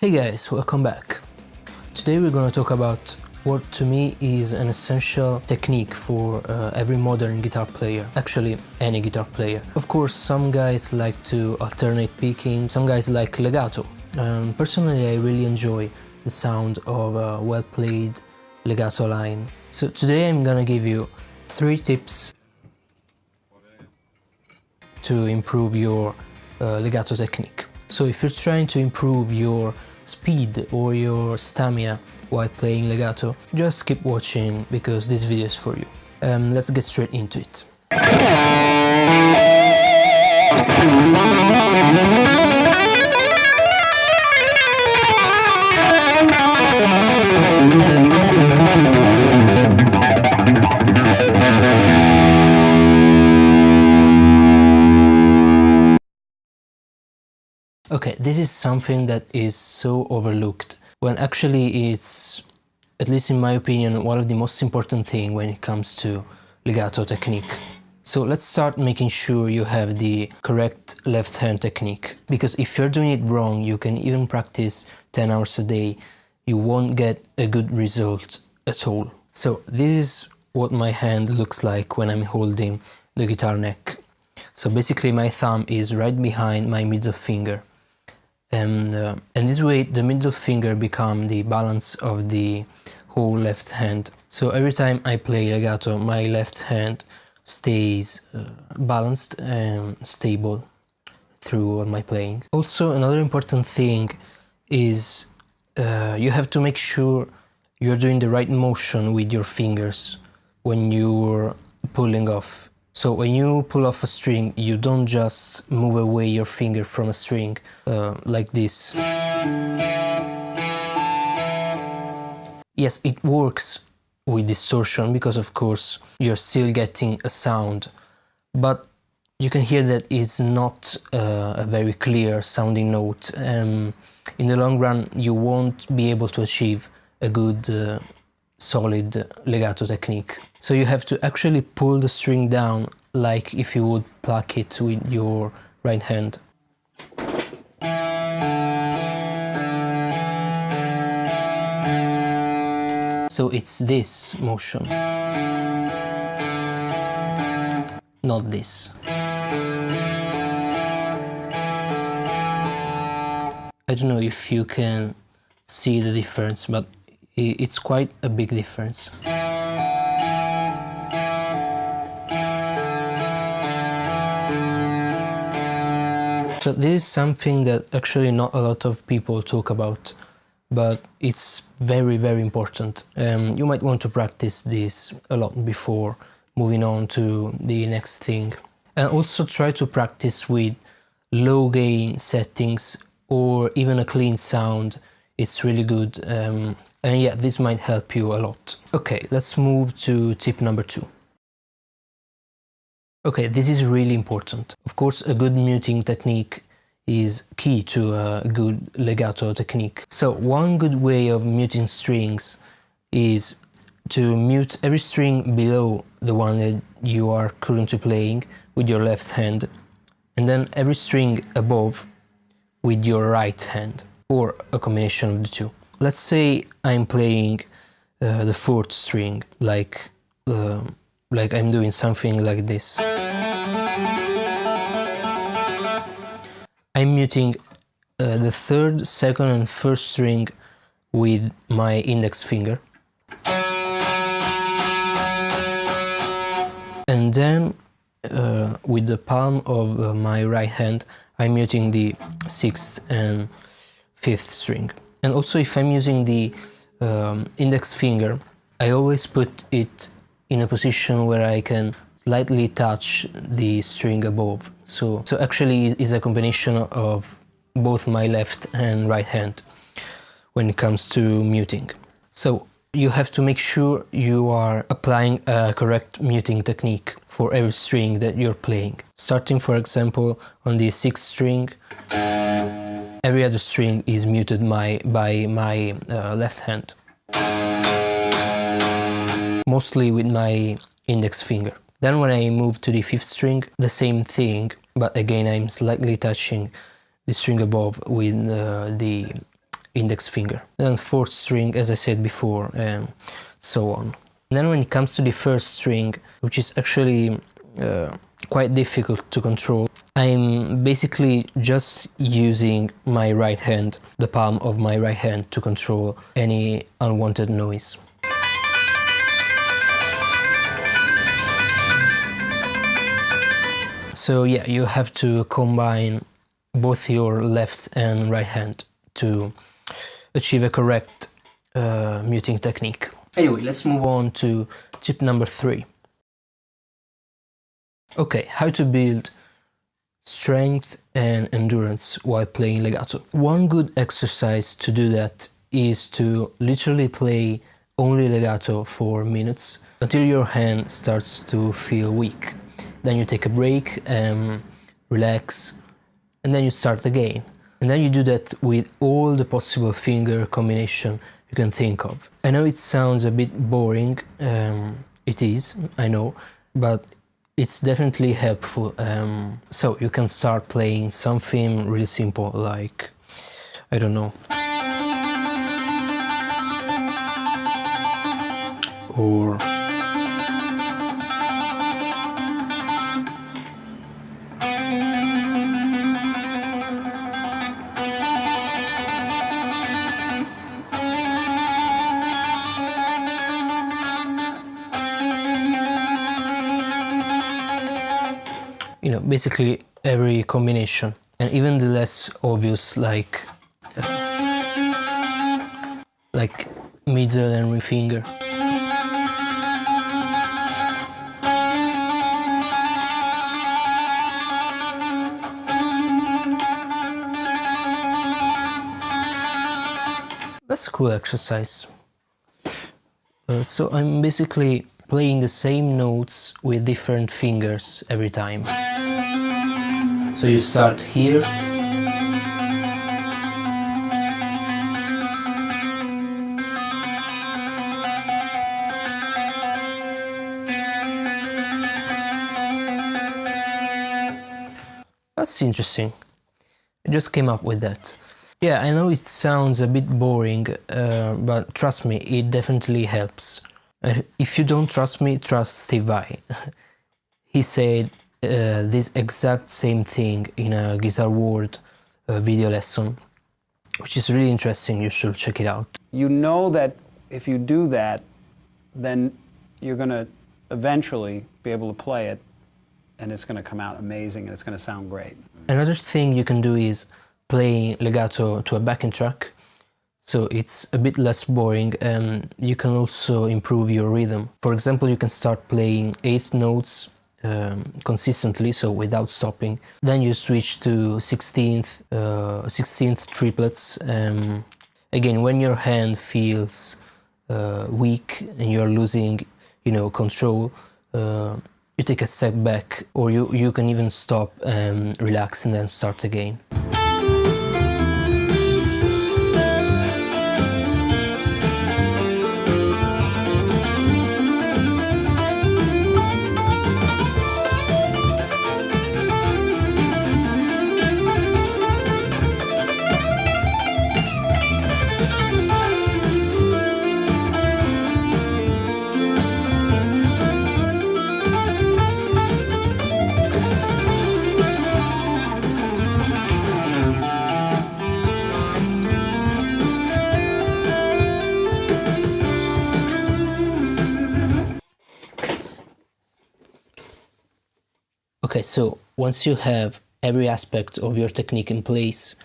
Hey guys, welcome back. Today we're going to talk about what to me is an essential technique for every modern guitar player, actually any guitar player. Of course, some guys like to alternate picking, some guys like legato. Personally, I really enjoy the sound of a well-played legato line. So today I'm gonna give you 3 tips to improve your legato technique. So if you're trying to improve your speed or your stamina while playing legato, just keep watching because this video is for you. Let's get straight into it. Okay, this is something that is so overlooked, when actually it's, at least in my opinion, one of the most important things when it comes to legato technique. So let's start making sure you have the correct left hand technique, because if you're doing it wrong, you can even practice 10 hours a day, you won't get a good result at all. So this is what my hand looks like when I'm holding the guitar neck. So basically my thumb is right behind my middle finger. And this way the middle finger becomes the balance of the whole left hand. So every time I play legato, my left hand stays balanced and stable through all my playing. Also, another important thing is you have to make sure you're doing the right motion with your fingers when you're pulling off. So when you pull off a string, you don't just move away your finger from a string like this. Yes, it works with distortion because of course you're still getting a sound, but you can hear that it's not a very clear sounding note, and in the long run you won't be able to achieve a good solid legato technique. So you have to actually pull the string down like if you would pluck it with your right hand. So it's this motion, not this. I don't know if you can see the difference, but it's quite a big difference. So this is something that actually not a lot of people talk about, but it's very, very important. You might want to practice this a lot before moving on to the next thing. And also try to practice with low gain settings or even a clean sound. It's really good. And yeah, this might help you a lot. Okay, let's move to tip number 2. Okay, this is really important. Of course, a good muting technique is key to a good legato technique. So one good way of muting strings is to mute every string below the one that you are currently playing with your left hand, and then every string above with your right hand, or a combination of the two. Let's say I'm playing the 4th string, like I'm doing something like this. I'm muting the 3rd, 2nd and 1st string with my index finger. And then with the palm of my right hand, I'm muting the 6th and 5th string. And also if I'm using the index finger, I always put it in a position where I can slightly touch the string above. So actually is a combination of both my left and right hand when it comes to muting. So you have to make sure you are applying a correct muting technique for every string that you're playing. Starting, for example, on the 6th string, every other string is muted by my left hand, mostly with my index finger. Then when I move to the 5th string, the same thing, but again I'm slightly touching the string above with the index finger. Then fourth string, as I said before, and so on. And then when it comes to the first string, which is actually quite difficult to control, I'm basically just using my right hand, the palm of my right hand, to control any unwanted noise. So yeah, you have to combine both your left and right hand to achieve a correct muting technique. Anyway, let's move on to tip number 3. Okay, how to build strength and endurance while playing legato. One good exercise to do that is to literally play only legato for minutes until your hand starts to feel weak. Then you take a break, relax, and then you start again. And then you do that with all the possible finger combination you can think of. I know it sounds a bit boring, it is, I know, but it's definitely helpful. So you can start playing something really simple like, I don't know, or basically every combination, and even the less obvious like middle and ring finger. That's a cool exercise. So I'm basically playing the same notes with different fingers every time. So you start here, that's interesting. I just came up with that. Yeah, I know it sounds a bit boring, but trust me, it definitely helps. If you don't trust me, trust Steve Vai. He said this exact same thing in a Guitar World video lesson, which is really interesting. You should check it out. You know that if you do that, then you're going to eventually be able to play it, and it's going to come out amazing and it's going to sound great. Another thing you can do is play legato to a backing track, so it's a bit less boring, and you can also improve your rhythm. For example, you can start playing 8th notes consistently, so without stopping. Then you switch to 16th triplets. Again, when your hand feels weak and you're losing, control, you take a step back, or you can even stop and relax and then start again. Okay, so once you have every aspect of your technique in place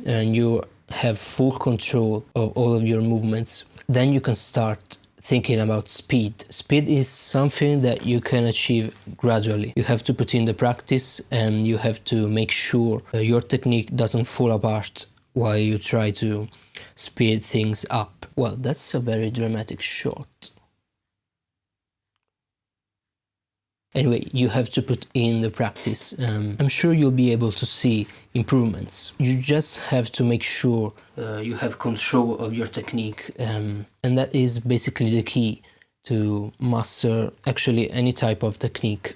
and you have full control of all of your movements, then you can start thinking about speed. Speed is something that you can achieve gradually. You have to put in the practice, and you have to make sure your technique doesn't fall apart while you try to speed things up. Well, that's a very dramatic shot. Anyway, you have to put in the practice. I'm sure you'll be able to see improvements. You just have to make sure you have control of your technique, and that is basically the key to master actually any type of technique.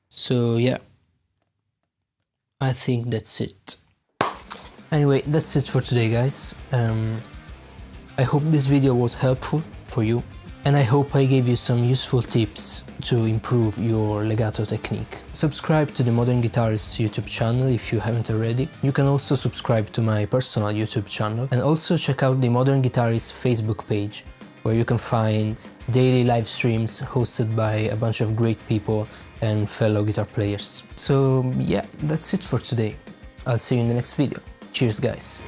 So yeah, I think that's it. Anyway, that's it for today, guys. I hope this video was helpful for you, and I hope I gave you some useful tips to improve your legato technique. Subscribe to the Modern Guitarist YouTube channel if you haven't already. You can also subscribe to my personal YouTube channel, and also check out the Modern Guitarist Facebook page, where you can find daily live streams hosted by a bunch of great people and fellow guitar players. So yeah, that's it for today. I'll see you in the next video. Cheers, guys.